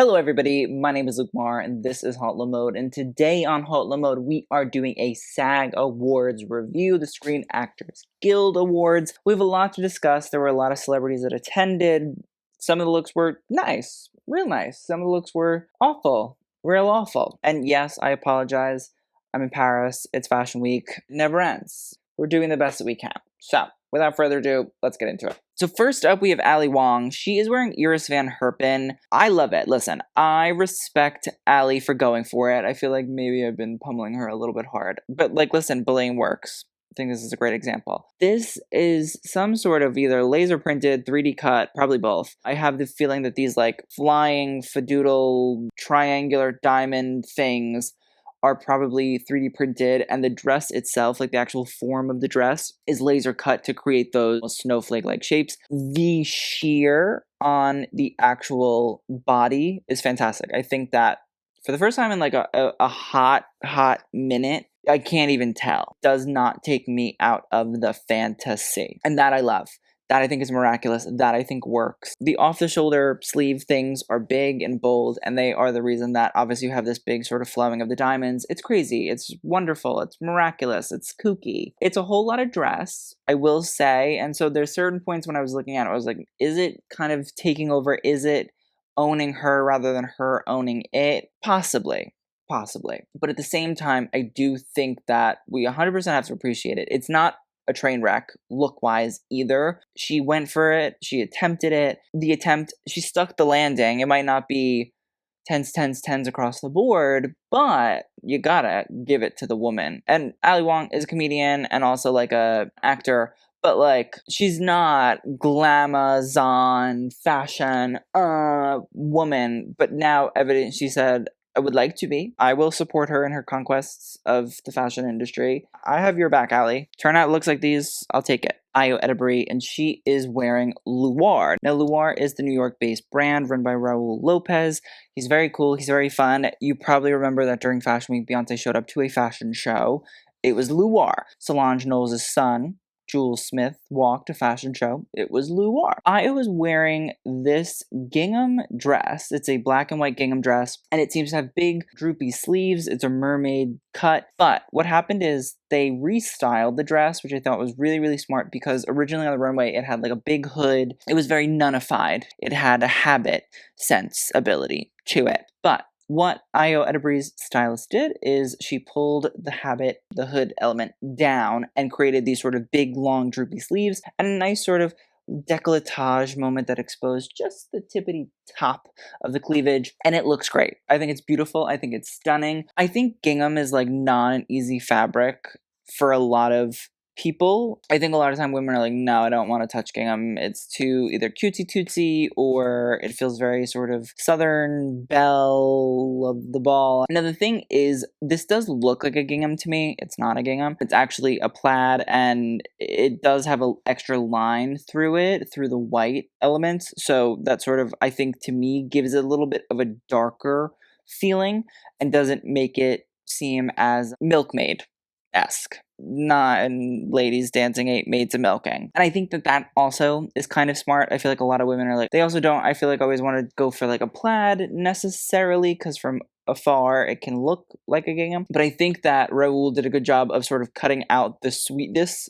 Hello everybody, my name is Luar and this is Hot Mode, and today on Hot Mode we are doing a SAG Awards review, the Screen Actors Guild Awards. We have a lot to discuss. There were a lot of celebrities that attended. Some of the looks were nice, real nice. Some of the looks were awful, real awful. And yes, I apologize. I'm in Paris, it's Fashion Week, it never ends. We're doing the best that we can. So, without further ado, let's get into it. So first up, we have Wong. She is wearing Iris Van Herpen. I love it. Listen, I respect Ali for going for it. I feel like maybe I've been pummeling her a little bit hard. But listen, bullying works. I think this is a great example. This is some sort of either laser printed, 3D cut, probably both. I have the feeling that these flying, fadoodle, triangular diamond things are probably 3D printed, and the dress itself, the actual form of the dress, is laser cut to create those snowflake-like shapes. The sheer on the actual body is fantastic. I think that for the first time in a hot minute, I can't even tell. Does not take me out of the fantasy. And that I love. That I think is miraculous. That I think works. The off-the-shoulder sleeve things are big and bold, and they are the reason that obviously you have this big sort of flowing of the diamonds. It's crazy. It's wonderful. It's miraculous. It's kooky. It's a whole lot of dress, I will say. And so there's certain points when I was looking at it, I was like, is it kind of taking over? Is it owning her rather than her owning it? Possibly. But at the same time, I do think that we 100% have to appreciate it. It's not a train wreck look-wise either. She went for it. She attempted it. She stuck the landing. It might not be tens across the board, but you gotta give it to the woman. And Ali Wong is a comedian and also a actor, but she's not glamazon fashion woman. But now evident, she said, I would like to be. I will support her in her conquests of the fashion industry. I have your back, Ali. Turnout looks like these, I'll take it. Ayo Edebiri, and she is wearing Luar. Now, Luar is the New York-based brand run by Raul Lopez. He's very cool. He's very fun. You probably remember that during Fashion Week, Beyonce showed up to a fashion show. It was Luar. Solange Knowles' son, Jules Smith, walked a fashion show. It was Luar. I was wearing this gingham dress. It's a black and white gingham dress, and it seems to have big, droopy sleeves. It's a mermaid cut. But what happened is they restyled the dress, which I thought was really, really smart, because originally on the runway, it had a big hood. It was very nunnified. It had a habit sense ability to it. But what Ayo Edebiri's stylist did is she pulled the hood element down and created these sort of big, long, droopy sleeves and a nice sort of décolletage moment that exposed just the tippity top of the cleavage, and it looks great. I think it's beautiful. I think it's stunning. I think gingham is not an easy fabric for a lot of people. I think a lot of time women are no, I don't want to touch gingham. It's too either cutesy tootsy or it feels very sort of southern belle of the ball. Now the thing is, this does look like a gingham to me. It's not a gingham. It's actually a plaid, and it does have an extra line through it, through the white elements. So that sort of, I think, to me, gives it a little bit of a darker feeling and doesn't make it seem as milkmaid-esque. Not ladies dancing 8 maids of milking. And I think that also is kind of smart. I feel like a lot of women are they also don't, I feel always want to go for a plaid necessarily, because from afar it can look like a gingham. But I think that Raul did a good job of sort of cutting out the sweetness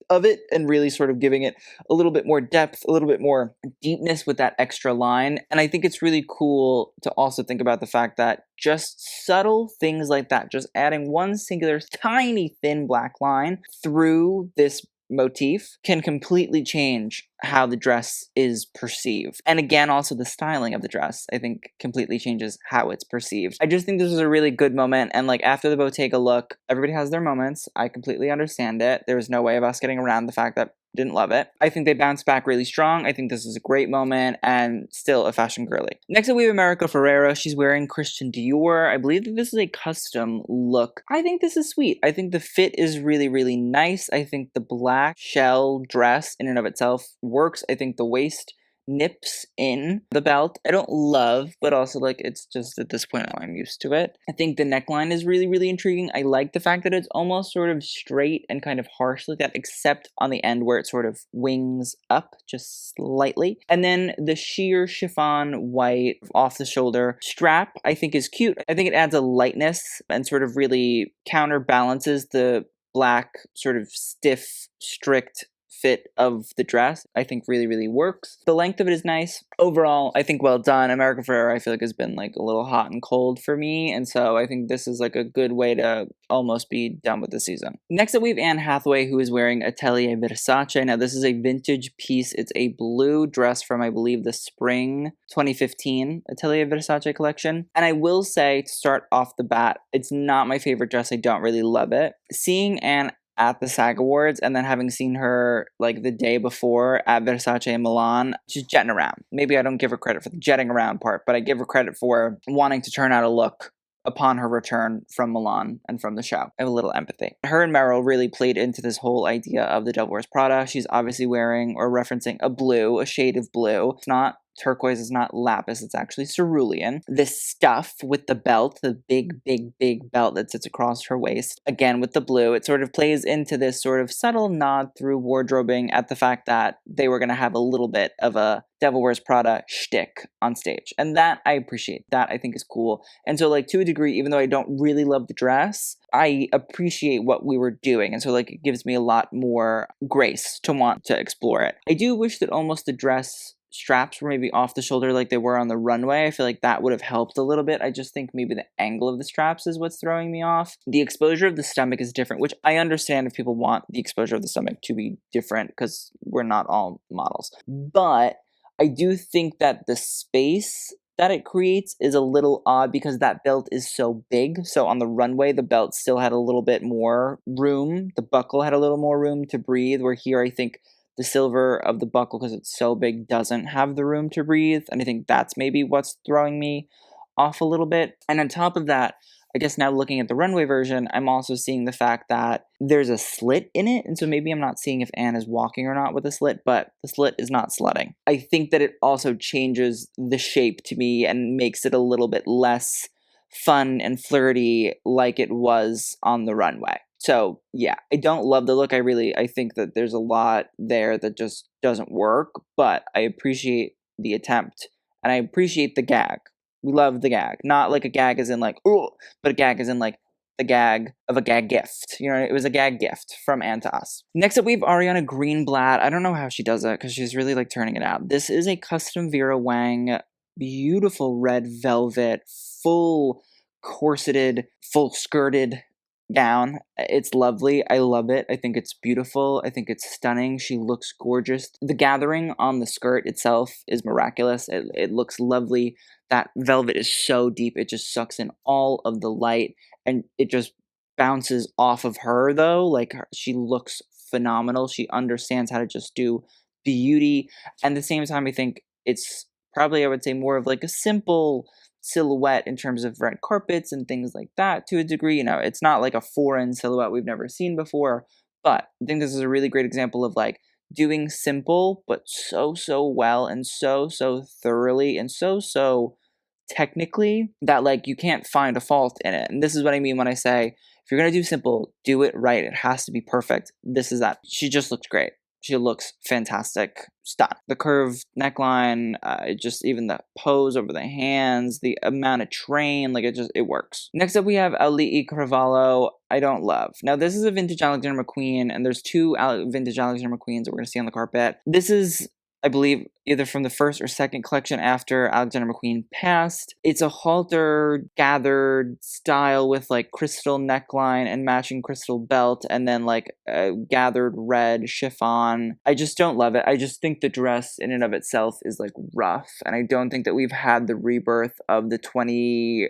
of it and really sort of giving it a little bit more depth, a little bit more deepness with that extra line. And I think it's really cool to also think about the fact that just subtle things like that, just adding one singular tiny thin black line through this motif can completely change how the dress is perceived. And again, also the styling of the dress, I think, completely changes how it's perceived. I just think this was a really good moment, and after the Bottega look, everybody has their moments. I completely understand it. There was no way of us getting around the fact that didn't love it. I think they bounced back really strong. I think this is a great moment and still a fashion girly. Next up, we have America Ferrera. She's wearing Christian Dior. I believe that this is a custom look. I think this is sweet. I think the fit is really, really nice. I think the black shell dress in and of itself works. I think the waist nips in the belt. I don't love, but also like it's just at this point I'm used to it. I think the neckline is really, really intriguing. I like the fact that it's almost sort of straight and kind of harsh like that, except on the end where it sort of wings up just slightly. And then the sheer chiffon white off the shoulder strap I think is cute. I think it adds a lightness and sort of really counterbalances the black sort of stiff, strict fit of the dress. I think really, really works. The length of it is nice. Overall, I think well done. American Ferrera, I feel like, has been like a little hot and cold for me, and so I think this is like a good way to almost be done with the season. Next up, we have Anne Hathaway, who is wearing Atelier Versace. Now, this is a vintage piece. It's a blue dress from, I believe, the spring 2015 Atelier Versace collection. And I will say, to start off the bat, it's not my favorite dress. I don't really love it. Seeing Anne at the SAG Awards and then having seen her like the day before at Versace in Milan, she's jetting around. Maybe I don't give her credit for the jetting around part, but I give her credit for wanting to turn out a look upon her return from Milan and from the show. I have a little empathy. Her and Meryl really played into this whole idea of the Devil Wears Prada. She's obviously wearing or referencing a shade of blue. It's not turquoise, is not lapis, it's actually cerulean. This stuff with the belt, the big, big, big belt that sits across her waist, again with the blue, it sort of plays into this sort of subtle nod through wardrobing at the fact that they were going to have a little bit of a Devil Wears Prada shtick on stage. And that I appreciate. That I think is cool. And so like to a degree, even though I don't really love the dress, I appreciate what we were doing. And so like it gives me a lot more grace to want to explore it. I do wish that almost the dress straps were maybe off the shoulder like they were on the runway. I feel like that would have helped a little bit. I just think maybe the angle of the straps is what's throwing me off. The exposure of the stomach is different, which I understand if people want the exposure of the stomach to be different because we're not all models. But I do think that the space that it creates is a little odd because that belt is so big. So on the runway, the belt still had a little bit more room. The buckle had a little more room to breathe, where here I think the silver of the buckle, because it's so big, doesn't have the room to breathe. And I think that's maybe what's throwing me off a little bit. And on top of that, I guess now looking at the runway version, I'm also seeing the fact that there's a slit in it. And so maybe I'm not seeing if Anne is walking or not with a slit, but the slit is not slutting. I think that it also changes the shape to me and makes it a little bit less fun and flirty like it was on the runway. So yeah, I don't love the look. I think that there's a lot there that just doesn't work, but I appreciate the attempt and I appreciate the gag. We love the gag. Not like a gag as in like, oh, but a gag as in like the gag of a gag gift. You know, it was a gag gift from Anne to us. Next up, we have Ariana Greenblat. I don't know how she does it because she's really like turning it out. This is a custom Vera Wang, beautiful red velvet, full corseted, full skirted gown. It's lovely. I love it. I think it's beautiful. I think it's stunning. She looks gorgeous. The gathering on the skirt itself is miraculous. It looks lovely. That velvet is so deep. It just sucks in all of the light and it just bounces off of her though. Like she looks phenomenal. She understands how to just do beauty. And at the same time, I think it's probably, I would say, more of like a simple silhouette in terms of red carpets and things like that to a degree. You know, it's not like a foreign silhouette we've never seen before, but I think this is a really great example of like doing simple but so well and so thoroughly and so technically that like you can't find a fault in it. And this is what I mean when I say if you're going to do simple, do it right. It has to be perfect. This is that. She just looks great. She looks fantastic. Stunning. The curved neckline, just even the pose over the hands, the amount of train, like it works. Next up, we have Auli'i Cravalho. I don't love. Now, this is a vintage Alexander McQueen, and there's two vintage Alexander McQueens that we're going to see on the carpet. This is, I believe, either from the first or second collection after Alexander McQueen passed. It's a halter gathered style with like crystal neckline and matching crystal belt and then like a gathered red chiffon. I just don't love it. I just think the dress in and of itself is like rough. And I don't think that we've had the rebirth of the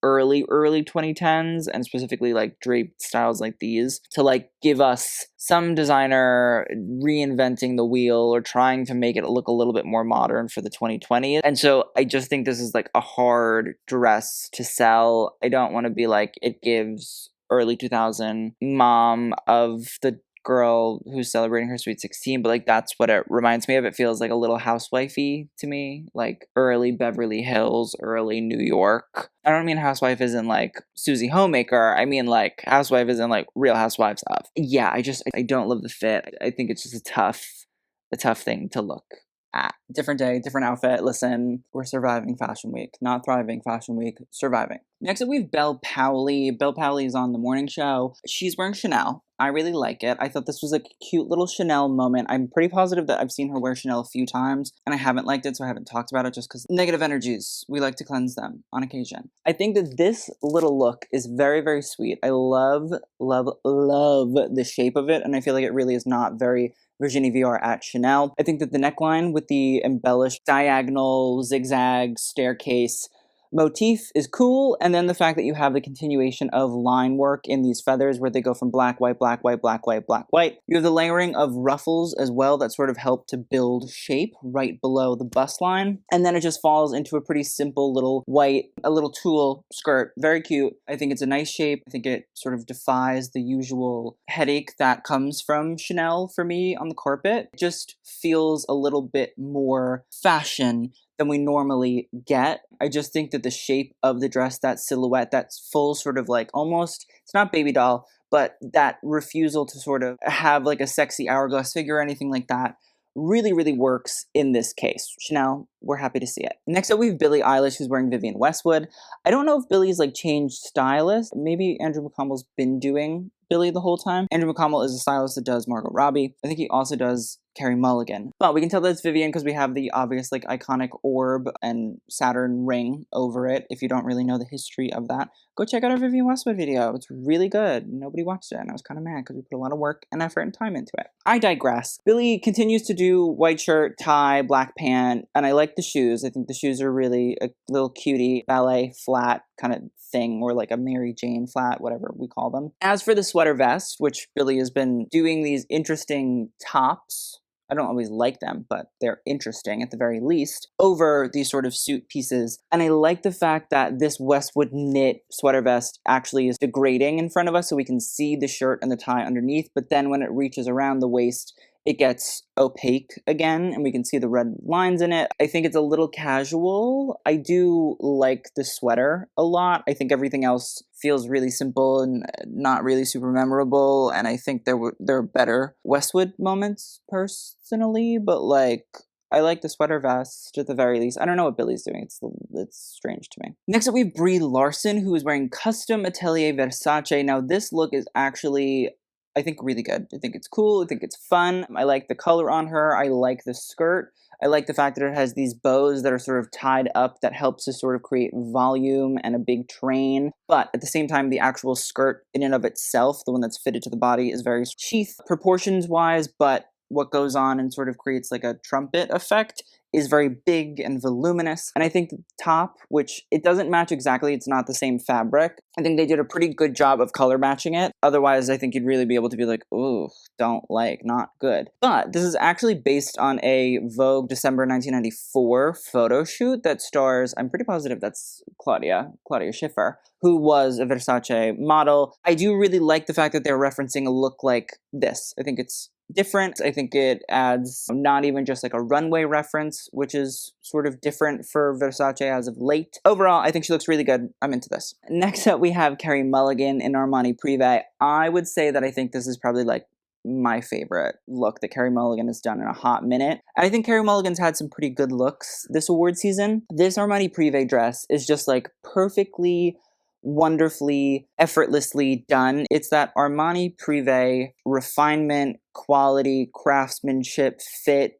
early 2010s and specifically like draped styles like these to like give us some designer reinventing the wheel or trying to make it look a little bit more modern for the 2020s. And so I just think this is like a hard dress to sell. I don't want to be like it gives early 2000 mom of the girl who's celebrating her sweet 16, but like that's what it reminds me of. It feels like a little housewifey to me, like early Beverly Hills, early New York. I don't mean housewife as in like Susie Homemaker. I mean like housewife as in like Real Housewives of. Yeah, I don't love the fit. I think it's just a tough thing to look at. Different day, different outfit. Listen, we're surviving Fashion Week. Not thriving Fashion Week, surviving. Next up, we have Bel Powley. Bel Powley is on the morning show. She's wearing Chanel. I really like it. I thought this was a cute little Chanel moment. I'm pretty positive that I've seen her wear Chanel a few times, and I haven't liked it, so I haven't talked about it just because negative energies, we like to cleanse them on occasion. I think that this little look is very, very sweet. I love, love, love the shape of it, and I feel like it really is not very Virginie Viard at Chanel. I think that the neckline with the embellished diagonal zigzag staircase motif is cool, and then the fact that you have the continuation of line work in these feathers where they go from black, white, black, white, black, white, black, white. You have the layering of ruffles as well that sort of help to build shape right below the bust line, and then it just falls into a pretty simple little white, a little tulle skirt. Very cute. I think it's a nice shape. I think it sort of defies the usual headache that comes from Chanel for me on the carpet. It just feels a little bit more fashion than we normally get. I just think that the shape of the dress, that silhouette, that's full sort of like almost, it's not baby doll, but that refusal to sort of have like a sexy hourglass figure or anything like that really, really works in this case. Chanel, we're happy to see it. Next up, we have Billie Eilish, who's wearing Vivienne Westwood. I don't know if Billie's like changed stylist. Maybe Andrew McComble's been doing Billie the whole time. Andrew McCombel is a stylist that does Margot Robbie. I think he also does Carey Mulligan. But we can tell that it's Vivienne because we have the obvious like iconic orb and Saturn ring over it. If you don't really know the history of that, go check out our Vivienne Westwood video. It's really good. Nobody watched it and I was kind of mad because we put a lot of work and effort and time into it. I digress. Billie continues to do white shirt, tie, black pant, and I like the shoes. I think the shoes are really a little cutie ballet flat kind of thing, or like a Mary Jane flat, whatever we call them. As for the sweater vest, which Billie has been doing these interesting tops, I don't always like them, but they're interesting at the very least, over these sort of suit pieces. And I like the fact that this Westwood knit sweater vest actually is degrading in front of us so we can see the shirt and the tie underneath, but then when it reaches around the waist, it gets opaque again, and we can see the red lines in it. I think it's a little casual. I do like the sweater a lot. I think everything else feels really simple and not really super memorable, and I think there are better Westwood moments personally, but like, I like the sweater vest at the very least. I don't know what Billie's doing. It's strange to me. Next up, we have Brie Larson, who is wearing custom Atelier Versace. Now, this look is actually, I think, really good. I think it's cool. I think it's fun. I like the color on her. I like the skirt. I like the fact that it has these bows that are sort of tied up that helps to sort of create volume and a big train. But at the same time, the actual skirt in and of itself, the one that's fitted to the body, is very sheath proportions-wise, but what goes on and sort of creates like a trumpet effect is very big and voluminous. And I think the top, which it doesn't match exactly, it's not the same fabric, I think they did a pretty good job of color matching it. Otherwise, I think you'd really be able to be like, ooh, don't like, not good. But this is actually based on a Vogue December 1994 photo shoot that stars, I'm pretty positive that's Claudia Schiffer, who was a Versace model. I do really like the fact that they're referencing a look like this. I think it's different. I think it adds not even just like a runway reference, which is sort of different for Versace as of late. Overall, I think she looks really good. I'm into this. Next up, we have Carey Mulligan in Armani Privé. I would say that I think this is probably like my favorite look that Carey Mulligan has done in a hot minute. And I think Carey Mulligan's had some pretty good looks this award season. This Armani Privé dress is just like perfectly, wonderfully, effortlessly done. It's that Armani Privé refinement, quality, craftsmanship, fit,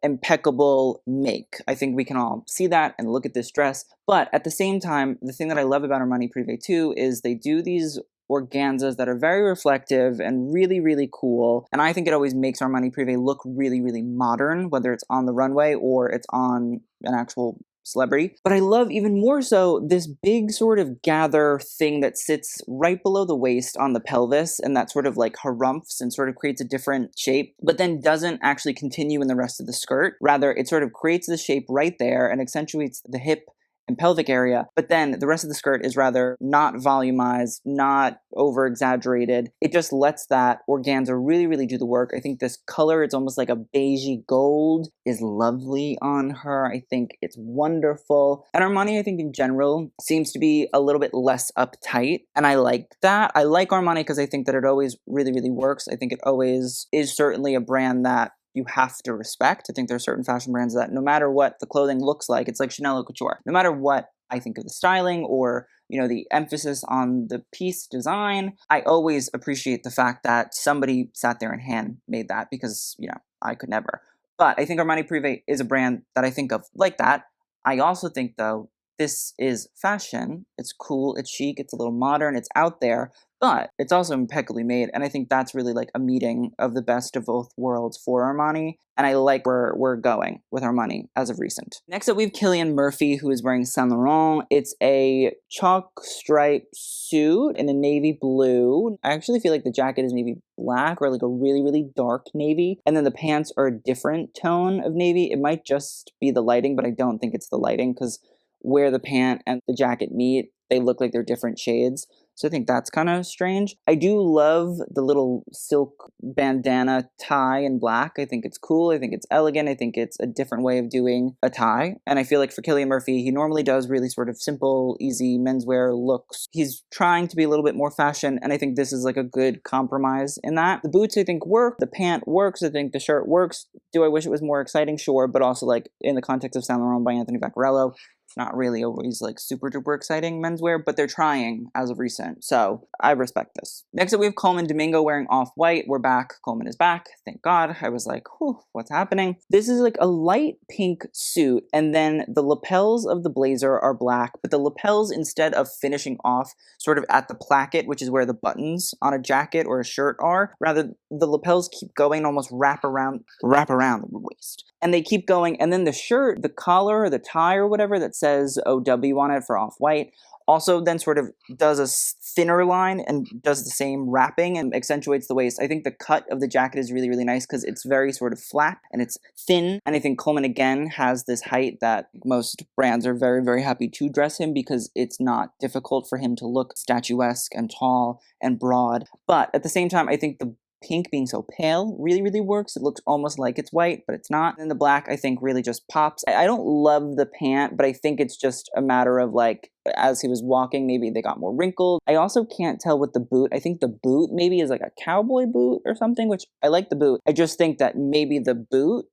impeccable make. I think we can all see that and look at this dress. But at the same time, the thing that I love about Armani Privé too is they do these organzas that are very reflective and really, really cool. And I think it always makes Armani Privé look really, really modern, whether it's on the runway or it's on an actual celebrity. But I love even more so this big sort of gather thing that sits right below the waist on the pelvis, and that sort of like harumphs and sort of creates a different shape, but then doesn't actually continue in the rest of the skirt. Rather, it sort of creates the shape right there and accentuates the hip and pelvic area, but then the rest of the skirt is rather not volumized, not over exaggerated. It just lets that organza really, really do the work. I think this color, it's almost like a beigey gold, is lovely on her. I think it's wonderful. And Armani, I think in general, seems to be a little bit less uptight, and I like that. I like Armani because I think that it always really, really works. I think it always is certainly a brand that you have to respect. I think there are certain fashion brands that no matter what the clothing looks like, it's like Chanel or Couture. No matter what I think of the styling or, the emphasis on the piece design, I always appreciate the fact that somebody sat there and handmade that because, I could never. But I think Armani Privé is a brand that I think of like that. I also think, though, this is fashion. It's cool, it's chic, it's a little modern, it's out there, but it's also impeccably made, and I think that's really like a meeting of the best of both worlds for Armani, and I like where we're going with Armani as of recent. Next up, we have Cillian Murphy, who is wearing Saint Laurent. It's a chalk stripe suit in a navy blue. I actually feel like the jacket is maybe black or like a really, really dark navy, and then the pants are a different tone of navy. It might just be the lighting, but I don't think it's the lighting, because where the pant and the jacket meet, they look like they're different shades. So I think that's kind of strange. I do love the little silk bandana tie in black. I think it's cool. I think it's elegant. I think it's a different way of doing a tie. And I feel like for Cillian Murphy, he normally does really sort of simple, easy menswear looks. He's trying to be a little bit more fashion, and I think this is like a good compromise in that. The boots, I think, work. The pant works. I think the shirt works. Do I wish it was more exciting? Sure. But also, like, in the context of Saint Laurent by Anthony Vaccarello, it's not really always like super duper exciting menswear, but they're trying as of recent. So I respect this. Next up, we have Colman Domingo wearing off-white. We're back. Colman is back. Thank God. I was like, whew, what's happening? This is like a light pink suit, and then the lapels of the blazer are black, but the lapels, instead of finishing off sort of at the placket, which is where the buttons on a jacket or a shirt are, rather the lapels keep going and almost wrap around the waist. And they keep going, and then the shirt, the collar or the tie or whatever that says OW on it for off-white, also then sort of does a thinner line and does the same wrapping and accentuates the waist. I think the cut of the jacket is really, really nice because it's very sort of flat and it's thin. And I think Colman, again, has this height that most brands are very, very happy to dress him because it's not difficult for him to look statuesque and tall and broad. But at the same time, I think the pink being so pale really, really works. It looks almost like it's white, but it's not. And the black, I think, really just pops. I don't love the pant, but I think it's just a matter of, like, as he was walking, maybe they got more wrinkled. I also can't tell with the boot. I think the boot maybe is like a cowboy boot or something, which I like the boot. I just think that maybe the boot,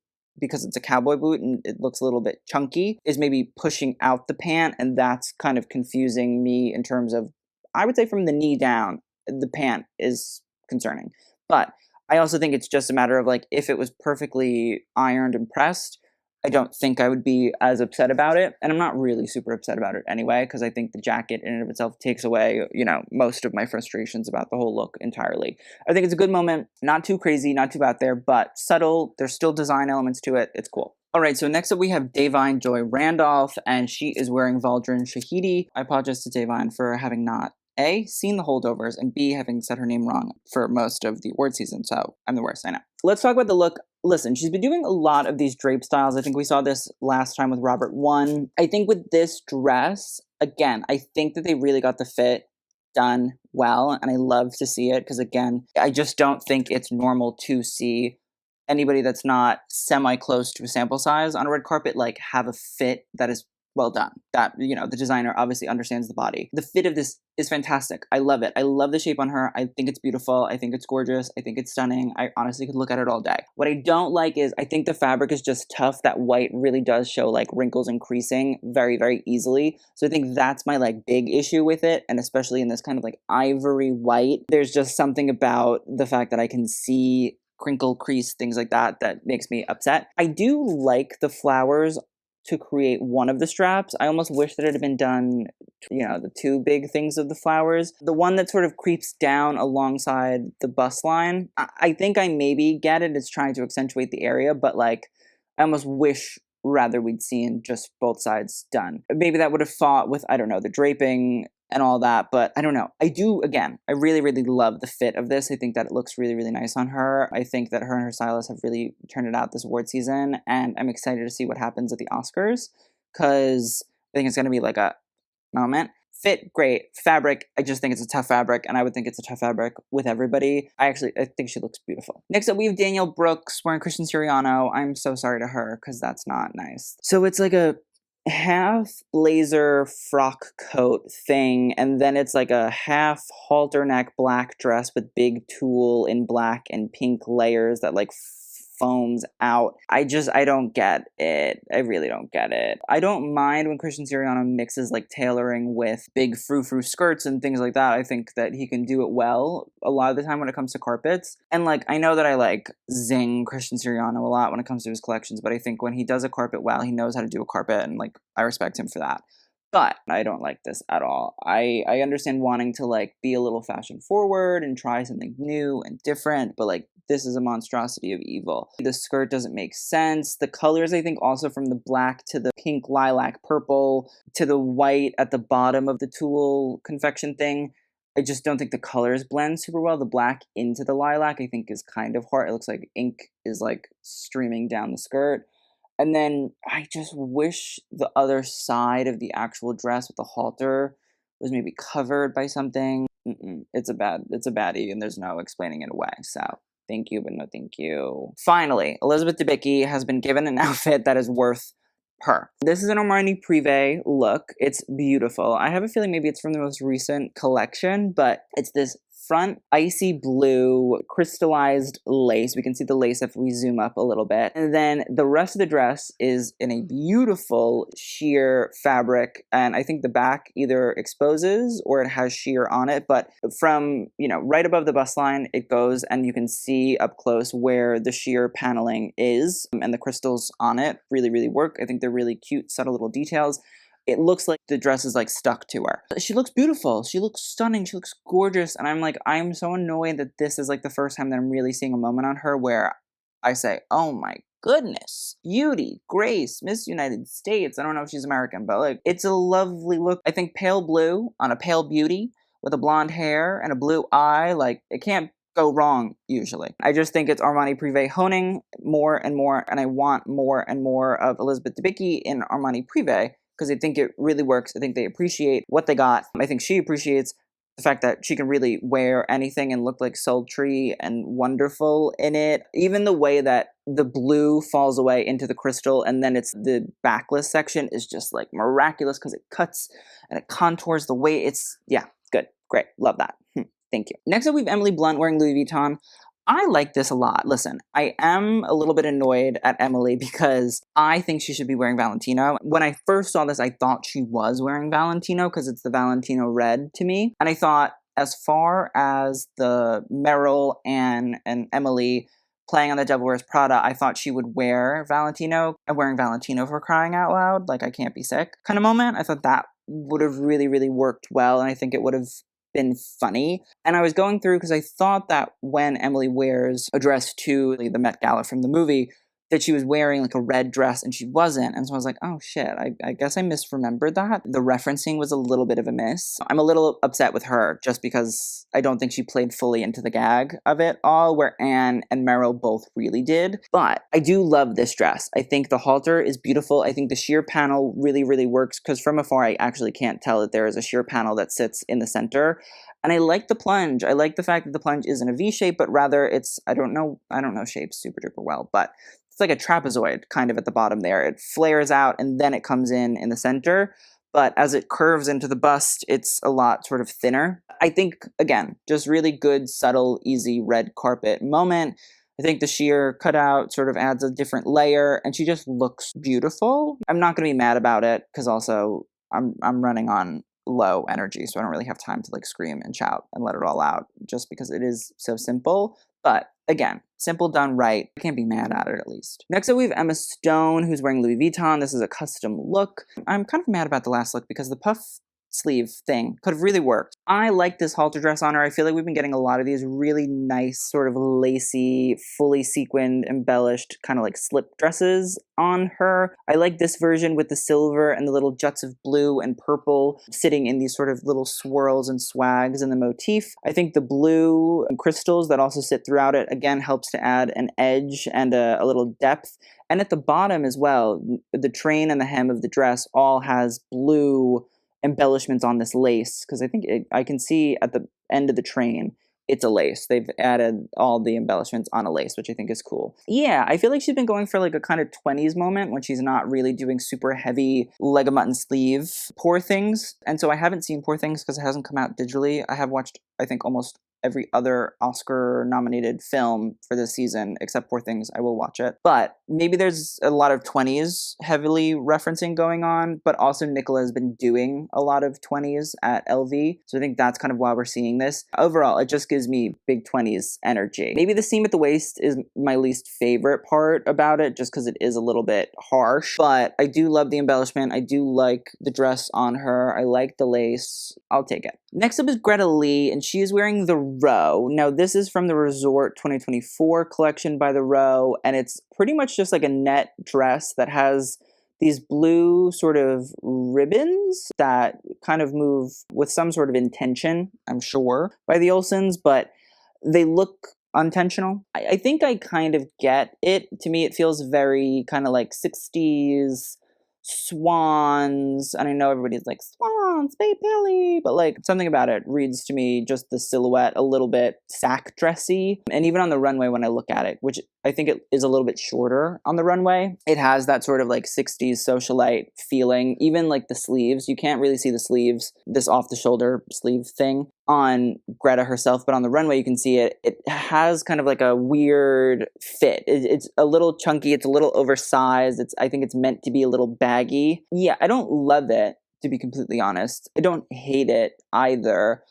because it's a cowboy boot and it looks a little bit chunky, is maybe pushing out the pant, and that's kind of confusing me in terms of, I would say from the knee down, the pant is concerning. But I also think it's just a matter of, like, if it was perfectly ironed and pressed, I don't think I would be as upset about it. And I'm not really super upset about it anyway, because I think the jacket in and of itself takes away, most of my frustrations about the whole look entirely. I think it's a good moment, not too crazy, not too out there, but subtle. There's still design elements to it. It's cool. All right, so next up we have Davine Joy Randolph, and she is wearing Valdrin Shahidi. I apologize to Davine for having not A, seen the holdovers, and B, having said her name wrong for most of the award season, so I'm the worst, I know. Let's talk about the look. Listen, she's been doing a lot of these drape styles. I think we saw this last time with Robert One. I think with this dress, again, I think that they really got the fit done well, and I love to see it, because again, I just don't think it's normal to see anybody that's not semi-close to a sample size on a red carpet, like, have a fit that is well done. That, the designer obviously understands the body. The fit of this is fantastic. I love it. I love the shape on her. I think it's beautiful. I think it's gorgeous. I think it's stunning. I honestly could look at it all day. What I don't like is I think the fabric is just tough. That white really does show, like, wrinkles and creasing very, very easily. So I think that's my, like, big issue with it. And especially in this kind of, like, ivory white, there's just something about the fact that I can see crinkle, crease, things like that, that makes me upset. I do like the flowers to create one of the straps. I almost wish that it had been done, the two big things of the flowers. The one that sort of creeps down alongside the bust line, I think I maybe get it. It's trying to accentuate the area, but, like, I almost wish rather we'd seen just both sides done. Maybe that would have fought with, I don't know, the draping and all that, but I don't know. I really, really love the fit of this. I think that it looks really, really nice on her. I think that her and her stylist have really turned it out this award season, and I'm excited to see what happens at the Oscars, because I think it's going to be like a moment. Fit, great. Fabric, I just think it's a tough fabric, and I would think it's a tough fabric with everybody. I think she looks beautiful. Next up, we have Danielle Brooks wearing Christian Siriano. I'm so sorry to her, because that's not nice. So it's like a half blazer frock coat thing, and then it's like a half halter neck black dress with big tulle in black and pink layers that like foams out. I don't get it. I really don't get it. I don't mind when Christian Siriano mixes like tailoring with big frou-frou skirts and things like that. I think that he can do it well a lot of the time when it comes to carpets. And like, I know that I like zing Christian Siriano a lot when it comes to his collections, but I think when he does a carpet well, he knows how to do a carpet, and like, I respect him for that. But I don't like this at all. I understand wanting to like be a little fashion forward and try something new and different, but like, this is a monstrosity of evil. The skirt doesn't make sense. The colors, I think, also from the black to the pink lilac purple to the white at the bottom of the tulle confection thing, I just don't think the colors blend super well. The black into the lilac, I think, is kind of hard. It looks like ink is like streaming down the skirt. And then I just wish the other side of the actual dress with the halter was maybe covered by something. It's a baddie, and there's no explaining it away. So thank you, but no thank you. Finally, Elizabeth Debicki has been given an outfit that is worth her. This is an Armani Privé look. It's beautiful. I have a feeling maybe it's from the most recent collection, but it's this front icy blue crystallized lace. We can see the lace if we zoom up a little bit. And then the rest of the dress is in a beautiful sheer fabric. And I think the back either exposes or it has sheer on it. But from, right above the bust line, it goes and you can see up close where the sheer paneling is. And the crystals on it really, really work. I think they're really cute, subtle little details. It looks like the dress is like stuck to her. She looks beautiful. She looks stunning. She looks gorgeous. And I'm so annoyed that this is like the first time that I'm really seeing a moment on her where I say, oh my goodness, beauty, grace, Miss United States. I don't know if she's American, but like, it's a lovely look. I think pale blue on a pale beauty with a blonde hair and a blue eye, like it can't go wrong usually. I just think it's Armani Privé honing more and more, and I want more and more of Elizabeth Debicki in Armani Privé, because I think it really works. I think they appreciate what they got. I think she appreciates the fact that she can really wear anything and look like sultry and wonderful in it. Even the way that the blue falls away into the crystal and then it's the backless section is just like miraculous because it cuts and it contours the way it's, yeah, good, great, love that. Thank you. Next up, we have Emily Blunt wearing Louis Vuitton. I like this a lot. Listen, I am a little bit annoyed at Emily because I think she should be wearing Valentino. When I first saw this, I thought she was wearing Valentino because it's the Valentino red to me. And I thought, as far as the Meryl, Anne, and Emily playing on The Devil Wears Prada, I thought she would wear Valentino. And wearing Valentino for crying out loud, like I can't be sick kind of moment. I thought that would have really, really worked well. And I think it would have been funny. And I was going through because I thought that when Emily wears a dress to the Met Gala from the movie, that she was wearing like a red dress and she wasn't. And so I was like, oh shit, I guess I misremembered that. The referencing was a little bit of a miss. I'm a little upset with her just because I don't think she played fully into the gag of it all, where Anne and Meryl both really did. But I do love this dress. I think the halter is beautiful. I think the sheer panel really, really works because from afar I actually can't tell that there is a sheer panel that sits in the center. And I like the plunge. I like the fact that the plunge isn't a V shape, but rather it's, I don't know shapes super duper well, but it's like a trapezoid kind of at the bottom there. It flares out and then it comes in the center. But as it curves into the bust, it's a lot sort of thinner. I think, again, just really good, subtle, easy red carpet moment. I think the sheer cutout sort of adds a different layer and she just looks beautiful. I'm not going to be mad about it because also I'm running on low energy, so I don't really have time to like scream and shout and let it all out just because it is so simple. But again, simple done right. I can't be mad at it at least. Next up, we have Emma Stone, who's wearing Louis Vuitton. This is a custom look. I'm kind of mad about the last look because the puff sleeve thing could have really worked. I like this halter dress on her. I feel like we've been getting a lot of these really nice sort of lacy, fully sequined, embellished kind of like slip dresses on her. I like this version with the silver and the little juts of blue and purple sitting in these sort of little swirls and swags in the motif. I think the blue crystals that also sit throughout it again helps to add an edge and a little depth. And at the bottom as well, the train and the hem of the dress all has blue embellishments on this lace, because I think I can see at the end of the train it's a lace. They've added all the embellishments on a lace, which I think is cool. Yeah, I feel like she's been going for like a kind of 20s moment when she's not really doing super heavy leg of mutton sleeve Poor Things. And so I haven't seen Poor Things because it hasn't come out digitally. I have watched, I think, almost every other Oscar-nominated film for this season, except Poor Things. I will watch it. But maybe there's a lot of 20s heavily referencing going on, but also Nicola has been doing a lot of 20s at LV, so I think that's kind of why we're seeing this. Overall, it just gives me big 20s energy. Maybe the seam at the waist is my least favorite part about it, just because it is a little bit harsh, but I do love the embellishment. I do like the dress on her. I like the lace. I'll take it. Next up is Greta Lee, and she is wearing the Row. Now, this is from the Resort 2024 collection by the Row, and it's pretty much just like a net dress that has these blue sort of ribbons that kind of move with some sort of intention, I'm sure, by the Olsens, but they look unintentional. I think I kind of get it. To me, it feels very kind of like 60s swans, and I know everybody's like swans, babe Billie, but like something about it reads to me just the silhouette a little bit sack dressy, and even on the runway when I look at it, which I think it is a little bit shorter on the runway, it has that sort of like 60s socialite feeling. Even like the sleeves, you can't really see the sleeves, this off the shoulder sleeve thing on Greta herself, but on the runway you can see it. It has kind of like a weird fit. It's a little chunky, it's a little oversized. I think it's meant to be a little baggy. Yeah, I don't love it, to be completely honest. I don't hate it either.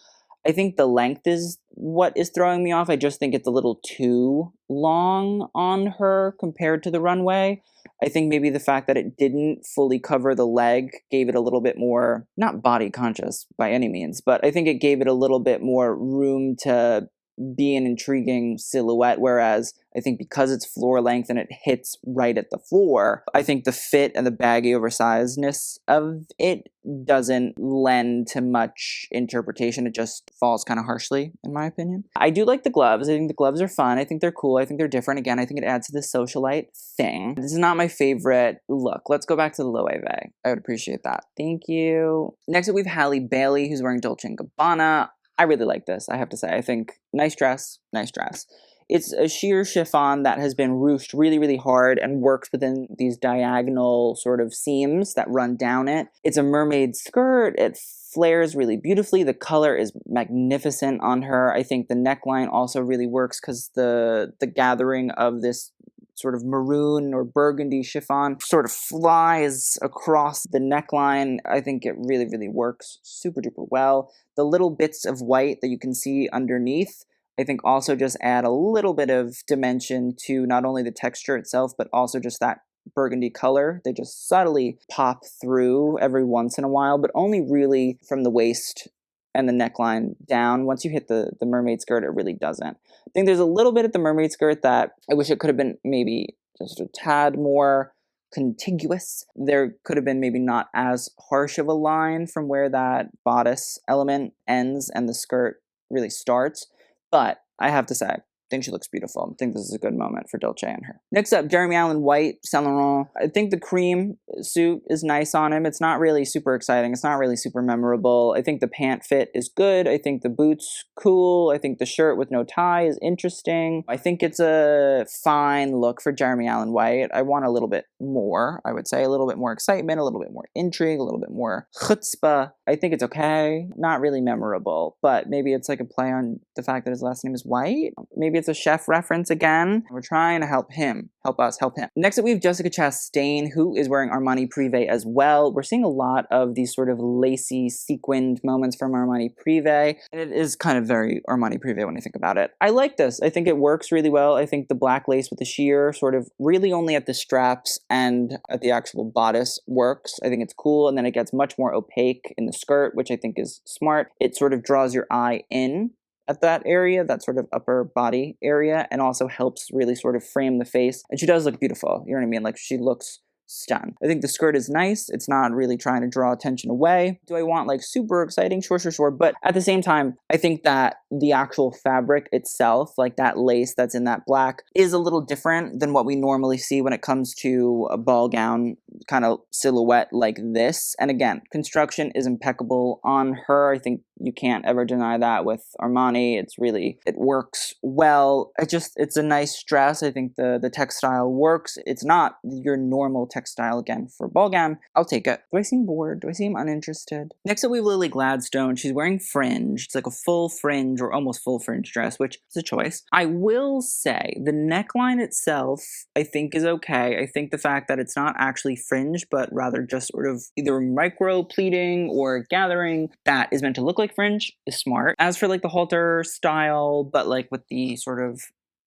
I think the length is what is throwing me off. I just think it's a little too long on her compared to the runway. I think maybe the fact that it didn't fully cover the leg gave it a little bit more, not body conscious by any means, but I think it gave it a little bit more room to be an intriguing silhouette, whereas I think because it's floor length and it hits right at the floor, I think the fit and the baggy oversizedness of it doesn't lend to much interpretation. It just falls kind of harshly, in my opinion. I do like the gloves. I think the gloves are fun. I think they're cool. I think they're different. Again, I think it adds to the socialite thing. This is not my favorite look. Let's go back to the Loewe. I would appreciate that. Thank you. Next up, we have Halle Bailey, who's wearing Dolce & Gabbana. I really like this, I have to say. I think nice dress, nice dress. It's a sheer chiffon that has been ruched really, really hard and works within these diagonal sort of seams that run down it. It's a mermaid skirt. It flares really beautifully. The color is magnificent on her. I think the neckline also really works because the gathering of this sort of maroon or burgundy chiffon sort of flies across the neckline. I think it really, really works super duper well. The little bits of white that you can see underneath, I think also just add a little bit of dimension to not only the texture itself, but also just that burgundy color. They just subtly pop through every once in a while, but only really from the waist and the neckline down. Once you hit the mermaid skirt, it really doesn't. I think there's a little bit at the mermaid skirt that I wish it could have been maybe just a tad more contiguous. There could have been maybe not as harsh of a line from where that bodice element ends and the skirt really starts. But I have to say, I think she looks beautiful. I think this is a good moment for Dolce and her. Next up, Jeremy Allen White, Saint Laurent. I think the cream suit is nice on him. It's not really super exciting. It's not really super memorable. I think the pant fit is good. I think the boots, cool. I think the shirt with no tie is interesting. I think it's a fine look for Jeremy Allen White. I want a little bit more, I would say. A little bit more excitement, a little bit more intrigue, a little bit more chutzpah. I think it's okay. Not really memorable, but maybe it's like a play on the fact that his last name is White. Maybe Maybe it's a chef reference again. We're trying to help him. Help us, help him. Next up, we have Jessica Chastain, who is wearing Armani Privé as well. We're seeing a lot of these sort of lacy, sequined moments from Armani Privé. And it is kind of very Armani Privé when I think about it. I like this. I think it works really well. I think the black lace with the sheer sort of really only at the straps and at the actual bodice works. I think it's cool. And then it gets much more opaque in the skirt, which I think is smart. It sort of draws your eye in at that area, that sort of upper body area, and also helps really sort of frame the face. And she does look beautiful, you know what I mean? Like, she looks stunned. I think the skirt is nice. It's not really trying to draw attention away. Do I want like super exciting? Sure. But at the same time, I think that the actual fabric itself, like that lace that's in that black, is a little different than what we normally see when it comes to a ball gown kind of silhouette like this. And again, construction is impeccable on her. I think you can't ever deny that with Armani. It works well. It's a nice dress. I think the textile works. It's not your normal textile again for ball gown. I'll take it. Do I seem bored? Do I seem uninterested? Next up, we have Lily Gladstone. She's wearing fringe. It's like a full fringe or almost full fringe dress, which is a choice. I will say the neckline itself, I think, is okay. I think the fact that it's not actually fringe, but rather just sort of either micro pleating or gathering that is meant to look like fringe is smart. As for like the halter style, but like with the sort of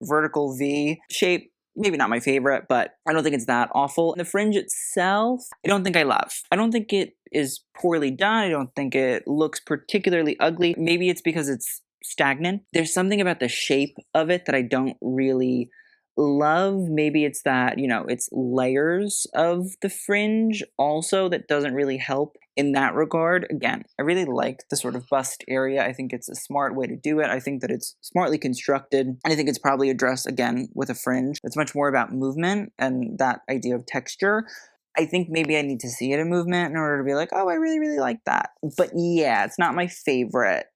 vertical V shape, maybe not my favorite, but I don't think it's that awful. The fringe itself, I don't think I love. I don't think it is poorly done. I don't think it looks particularly ugly. Maybe it's because it's stagnant. There's something about the shape of it that I don't really love. Maybe it's that, it's layers of the fringe also that doesn't really help in that regard. Again, I really like the sort of bust area. I think it's a smart way to do it. I think that it's smartly constructed. And I think it's probably a dress, again, with a fringe. It's much more about movement and that idea of texture. I think maybe I need to see it in movement in order to be like, oh, I really, really like that. But yeah, it's not my favorite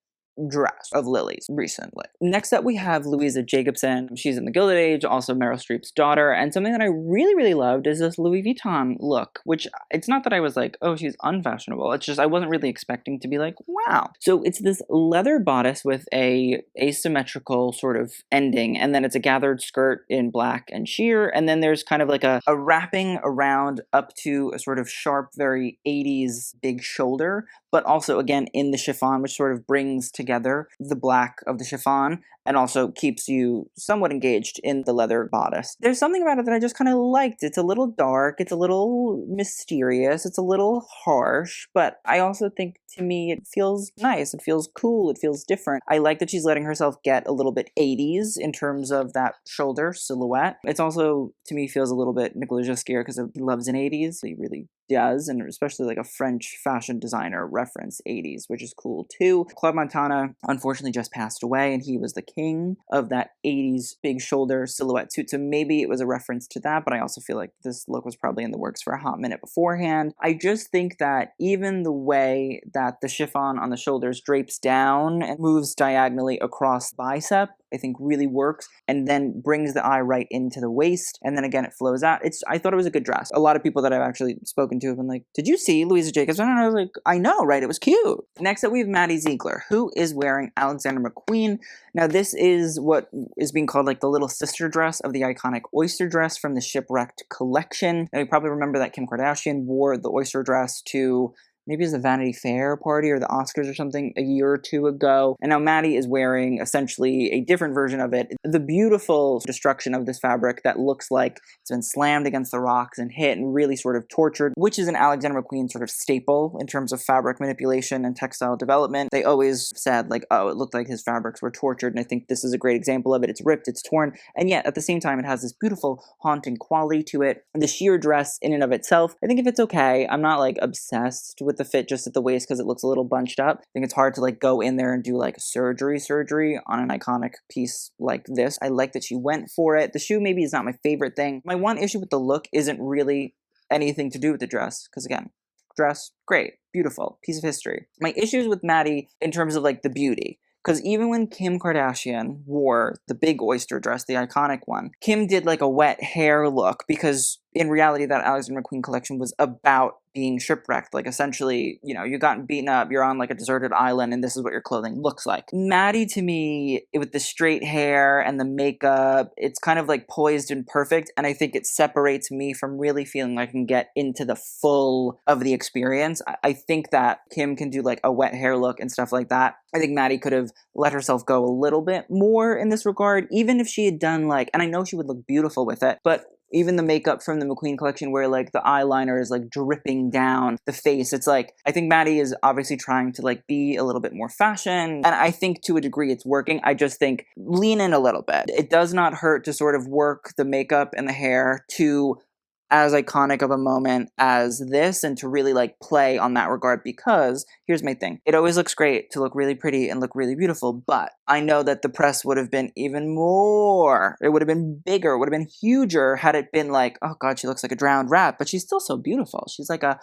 dress of Lily's recently. Next up, we have Louisa Jacobson. She's in the Gilded Age, also Meryl Streep's daughter, and something that I really, really loved is this Louis Vuitton look, which it's not that I was like, oh, she's unfashionable. It's just I wasn't really expecting to be like, wow. So it's this leather bodice with a asymmetrical sort of ending, and then it's a gathered skirt in black and sheer, and then there's kind of like a wrapping around up to a sort of sharp, very 80s big shoulder, but also, again, in the chiffon, which sort of brings together the black of the chiffon and also keeps you somewhat engaged in the leather bodice. There's something about it that I just kind of liked. It's a little dark, it's a little mysterious, it's a little harsh, but I also think, to me, it feels nice, it feels cool, it feels different. I like that she's letting herself get a little bit 80s in terms of that shoulder silhouette. It's also, to me, feels a little bit Nicolas Ghosn because he loves an 80s. He really does, and especially like a French fashion designer reference 80s, which is cool too. Claude Montana unfortunately just passed away, and he was the king of that 80s big shoulder silhouette suit, so maybe it was a reference to that, but I also feel like this look was probably in the works for a hot minute beforehand. I just think that even the way that the chiffon on the shoulders drapes down and moves diagonally across the bicep, I think really works, and then brings the eye right into the waist, and then again it flows out. I thought it was a good dress. A lot of people that I've actually spoken to have been like, did you see Louisa Jacobson? And I was like, I know, right? It was cute. Next up, we have Maddie Ziegler, who is wearing Alexander McQueen. Now, this is what is being called like the little sister dress of the iconic oyster dress from the Shipwrecked collection. Now, you probably remember that Kim Kardashian wore the oyster dress to maybe it was the Vanity Fair party or the Oscars or something a year or two ago. And now Maddie is wearing essentially a different version of it. The beautiful destruction of this fabric that looks like it's been slammed against the rocks and hit and really sort of tortured, which is an Alexander McQueen sort of staple in terms of fabric manipulation and textile development. They always said like, oh, it looked like his fabrics were tortured. And I think this is a great example of it. It's ripped, it's torn, and yet at the same time, it has this beautiful haunting quality to it. The sheer dress in and of itself, I think if it's okay, I'm not like obsessed with the fit just at the waist because it looks a little bunched up. I think it's hard to like go in there and do like surgery on an iconic piece like this. I like that she went for it. The shoe maybe is not my favorite thing. My one issue with the look isn't really anything to do with the dress because again, dress, great, beautiful, piece of history. My issues with Maddie in terms of like the beauty. Because even when Kim Kardashian wore the big oyster dress, the iconic one, Kim did like a wet hair look because in reality that Alexander McQueen collection was about being shipwrecked. Like, essentially, you know, you got beaten up, you're on like a deserted island, and this is what your clothing looks like. Maddie, to me, with the straight hair and the makeup, it's kind of like poised and perfect, and I think it separates me from really feeling like I can get into the full of the experience. I think that Kim can do like a wet hair look and stuff like that. I think Maddie could have let herself go a little bit more in this regard, even if she had done like, and I know she would look beautiful with it, but even the makeup from the McQueen collection where like the eyeliner is like dripping down the face, it's like, I think Maddie is obviously trying to like be a little bit more fashion, and I think to a degree it's working. I just think lean in a little bit. It does not hurt to sort of work the makeup and the hair to as iconic of a moment as this, and to really like play on that regard, because here's my thing. It always looks great to look really pretty and look really beautiful, but I know that the press would have been even more, it would have been bigger, it would have been huger had it been like, oh god, she looks like a drowned rat, but she's still so beautiful. She's like a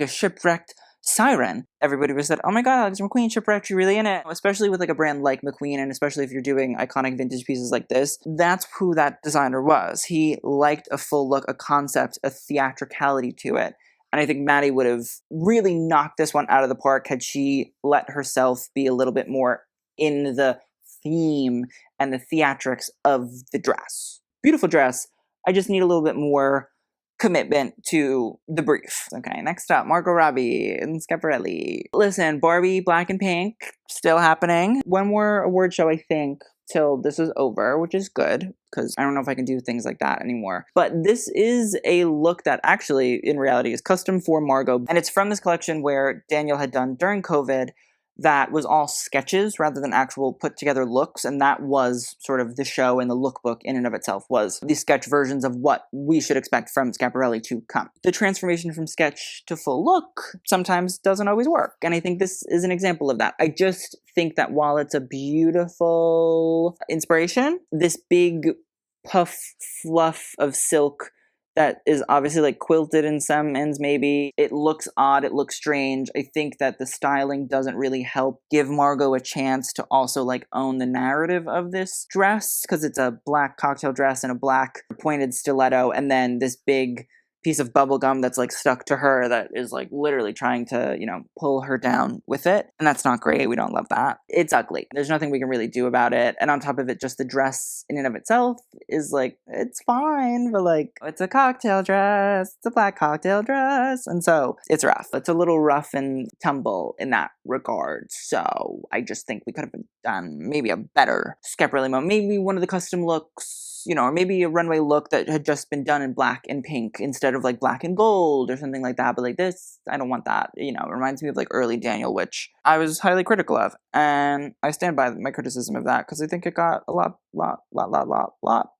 shipwrecked siren. Everybody was said, oh my god, Alex McQueen shipwrecked, you really in it? Especially with like a brand like McQueen, and especially if you're doing iconic vintage pieces like this, that's who that designer was. He liked a full look, a concept, a theatricality to it. And I think Maddie would have really knocked this one out of the park had she let herself be a little bit more in the theme and the theatrics of the dress. Beautiful dress. I just need a little bit more commitment to the brief. Okay, next up, Margot Robbie and Schiaparelli. Listen, Barbie Black and Pink, still happening. One more award show, I think, till this is over, which is good, because I don't know if I can do things like that anymore. But this is a look that actually, in reality, is custom for Margot, and it's from this collection where Daniel had done during COVID that was all sketches rather than actual put together looks, and that was sort of the show, and the lookbook in and of itself was the sketch versions of what we should expect from Schiaparelli to come. The transformation from sketch to full look sometimes doesn't always work, and I think this is an example of that. I just think that while it's a beautiful inspiration, this big puff fluff of silk that is obviously like quilted in some ends, maybe. It looks odd, it looks strange. I think that the styling doesn't really help give Margot a chance to also like own the narrative of this dress, because it's a black cocktail dress and a black pointed stiletto, and then this big piece of bubble gum that's like stuck to her that is like literally trying to, you know, pull her down with it. And that's not great. We don't love that. It's ugly. There's nothing we can really do about it. And on top of it, just the dress in and of itself is like, it's fine, but like, it's a cocktail dress. It's a black cocktail dress. And so it's rough. It's a little rough and tumble in that regard. So I just think we could have done maybe a better Schiaparelli moment. Maybe one of the custom looks, you know, or maybe a runway look that had just been done in black and pink instead of like black and gold or something like that. But like this, I don't want that. You know, it reminds me of like early Daniel, which I was highly critical of. And I stand by my criticism of that because I think it got a lot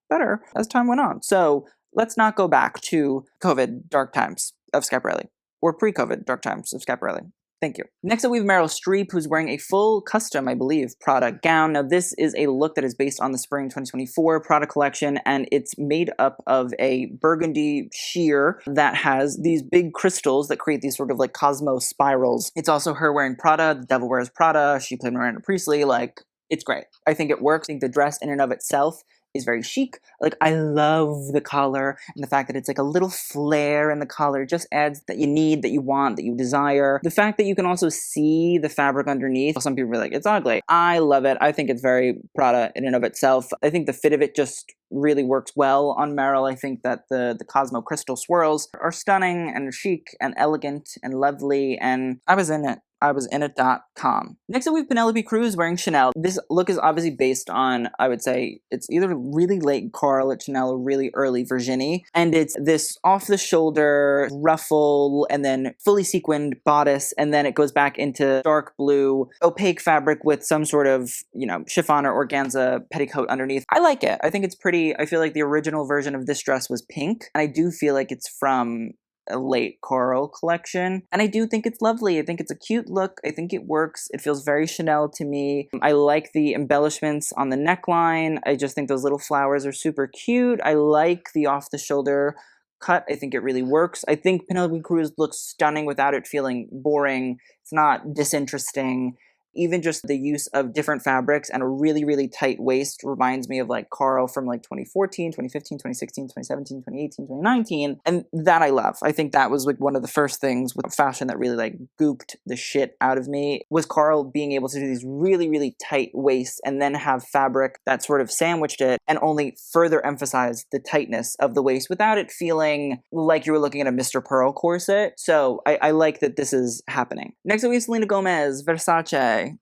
better as time went on. So let's not go back to COVID dark times of Schiaparelli, or pre-COVID dark times of Schiaparelli. Thank you. Next up, we have Meryl Streep, who's wearing a full custom, I believe, Prada gown. Now, this is a look that is based on the spring 2024 Prada collection, and it's made up of a burgundy sheer that has these big crystals that create these sort of like Cosmo spirals. It's also her wearing Prada. The Devil Wears Prada. She played Miranda Priestley. Like, it's great. I think it works. I think the dress in and of itself is very chic. Like, I love the collar, and the fact that it's like a little flare in the collar just adds that you need, that you want, that you desire. The fact that you can also see the fabric underneath. Some people are like, it's ugly. I love it. I think it's very Prada in and of itself. I think the fit of it just really works well on Meryl. I think that the Cosmo crystal swirls are stunning and chic and elegant and lovely, and I was in it. I was in it.com. Next up, we have Penelope Cruz wearing Chanel. This look is obviously based on, I would say, it's either really late Carl at Chanel or really early Virginie. And it's this off-the-shoulder ruffle and then fully sequined bodice. And then it goes back into dark blue, opaque fabric with some sort of, you know, chiffon or organza petticoat underneath. I like it. I think it's pretty. I feel like the original version of this dress was pink. And I do feel like it's from a late Coral collection, and I do think it's lovely. I think it's a cute look. I think it works. It feels very Chanel to me. I like the embellishments on the neckline. I just think those little flowers are super cute. I like the off-the-shoulder cut. I think it really works. I think Penelope Cruz looks stunning without it feeling boring. It's not disinteresting. Even just the use of different fabrics and a really, really tight waist reminds me of like Carl from like 2014, 2015, 2016, 2017, 2018, 2019. And that I love. I think that was like one of the first things with fashion that really like gooped the shit out of me was Carl being able to do these really, really tight waists and then have fabric that sort of sandwiched it and only further emphasized the tightness of the waist without it feeling like you were looking at a Mr. Pearl corset. So I like that this is happening. Next up we have Selena Gomez, Versace.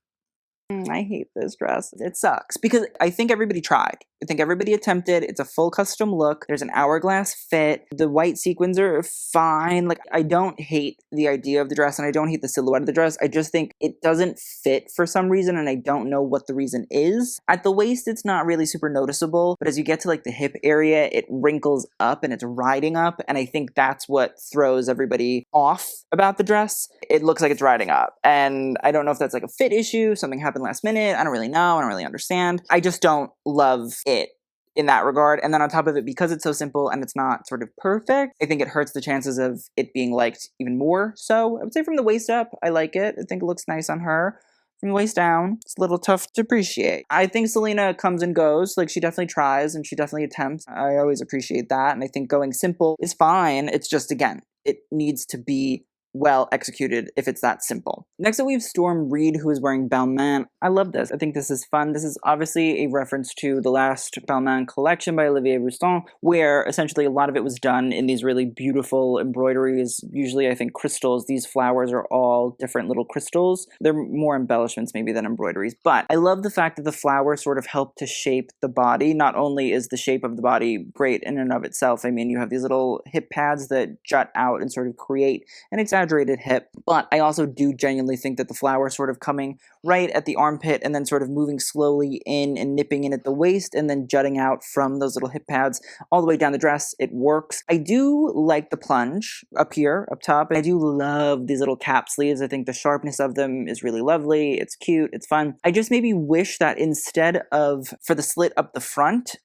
I hate this dress. It sucks because I think everybody tried. I think everybody attempted. It's a full custom look. There's an hourglass fit. The white sequins are fine. Like, I don't hate the idea of the dress and I don't hate the silhouette of the dress. I just think it doesn't fit for some reason and I don't know what the reason is. At the waist, it's not really super noticeable, but as you get to like the hip area, it wrinkles up and it's riding up. And I think that's what throws everybody off about the dress. It looks like it's riding up. And I don't know if that's like a fit issue, something happened last minute. I don't really know. I don't really understand. I just don't love it in that regard. And then on top of it, because it's so simple and it's not sort of perfect, I think it hurts the chances of it being liked even more. So I would say from the waist up, I like it. I think it looks nice on her. From the waist down, it's a little tough to appreciate. I think Selena comes and goes. Like, she definitely tries and she definitely attempts. I always appreciate that. And I think going simple is fine. It's just, again, it needs to be well executed if it's that simple. Next up we have Storm Reid, who is wearing Balmain. I love this. I think this is fun. This is obviously a reference to the last Balmain collection by Olivier Rousteing, where essentially a lot of it was done in these really beautiful embroideries, usually I think crystals. These flowers are all different little crystals. They're more embellishments maybe than embroideries, but I love the fact that the flowers sort of help to shape the body. Not only is the shape of the body great in and of itself, I mean, you have these little hip pads that jut out and sort of create an exaggeration hip, but I also do genuinely think that the flower sort of coming right at the armpit and then sort of moving slowly in and nipping in at the waist and then jutting out from those little hip pads all the way down the dress, it works. I do like the plunge up here, up top, and I do love these little cap sleeves. I think the sharpness of them is really lovely. It's cute. It's fun. I just maybe wish that instead of, for the slit up the front,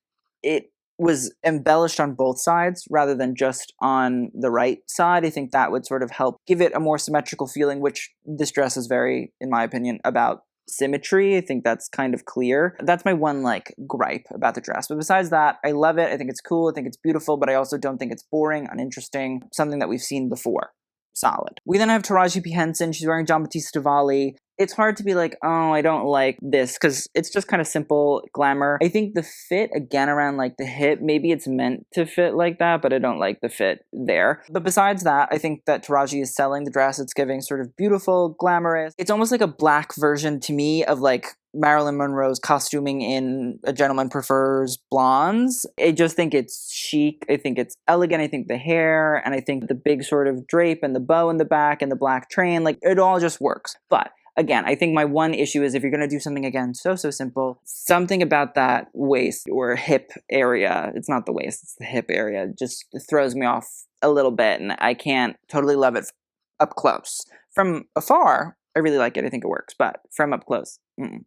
it was embellished on both sides rather than just on the right side. I think that would sort of help give it a more symmetrical feeling, which this dress is very, in my opinion, about symmetry. I think that's kind of clear. That's my one like gripe about the dress. But besides that, I love it. I think it's cool. I think it's beautiful, but I also don't think it's boring, uninteresting, something that we've seen before. Solid. We then have Taraji P. Henson. She's wearing Giambattista Valli. It's hard to be like, oh, I don't like this, because it's just kind of simple glamour. I think the fit, again, around like the hip, maybe it's meant to fit like that, but I don't like the fit there. But besides that, I think that Taraji is selling the dress. It's giving sort of beautiful, glamorous. It's almost like a black version to me of like Marilyn Monroe's costuming in A Gentleman Prefers Blondes. I just think it's chic. I think it's elegant. I think the hair and I think the big sort of drape and the bow in the back and the black train, like it all just works. But again, I think my one issue is if you're going to do something, again, so simple, something about that waist or hip area, it's not the waist, it's the hip area, just throws me off a little bit and I can't totally love it up close. From afar, I really like it. I think it works, but from up close,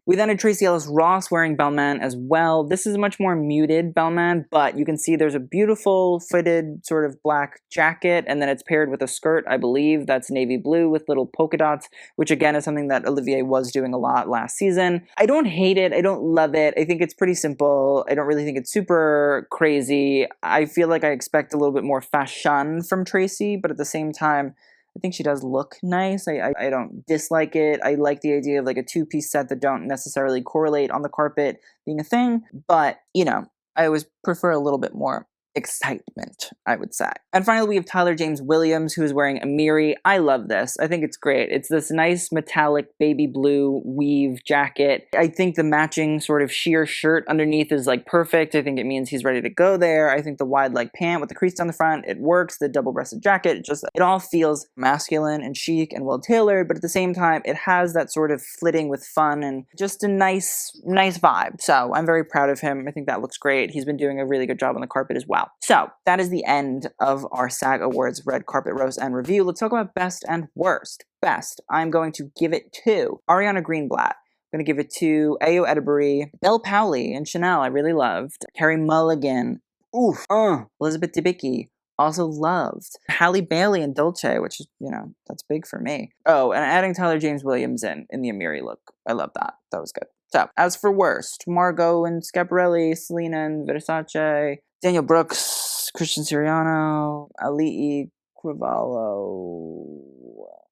We then had Tracee Ellis Ross wearing Balmain as well. This is a much more muted Balmain, but you can see there's a beautiful fitted sort of black jacket, and then it's paired with a skirt, I believe, that's navy blue with little polka dots, which again is something that Olivier was doing a lot last season. I don't hate it. I don't love it. I think it's pretty simple. I don't really think it's super crazy. I feel like I expect a little bit more fashion from Tracee, but at the same time, I think she does look nice. I don't dislike it. I like the idea of like a two-piece set that don't necessarily correlate on the carpet being a thing. But, you know, I always prefer a little bit more excitement, I would say. And finally, we have Tyler James Williams, who is wearing a Miri. I love this. I think it's great. It's this nice metallic baby blue weave jacket. I think the matching sort of sheer shirt underneath is like perfect. I think it means he's ready to go there. I think the wide leg pant with the crease down the front, it works. The double-breasted jacket, it all feels masculine and chic and well-tailored, but at the same time, it has that sort of flitting with fun and just a nice vibe. So I'm very proud of him. I think that looks great. He's been doing a really good job on the carpet as well. So that is the end of our SAG Awards red carpet roast and review. Let's talk about best and worst. Best, I'm going to give it to Ariana Greenblat. I'm going to give it to Ayo Edebiri, Bel Powley and Chanel, I really loved. Carey Mulligan, Elizabeth Debicki, Also loved. Halle Bailey and Dolce, which is, you know, that's big for me. Oh, and adding Tyler James Williams in the Amiri look. I love that. That was good. So, as for worst, Margot and Schiaparelli, Selena and Versace, Daniel Brooks, Christian Siriano, Auli'i, Cravalho.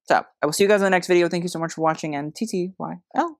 So, I will see you guys in the next video. Thank you so much for watching, and TTYL.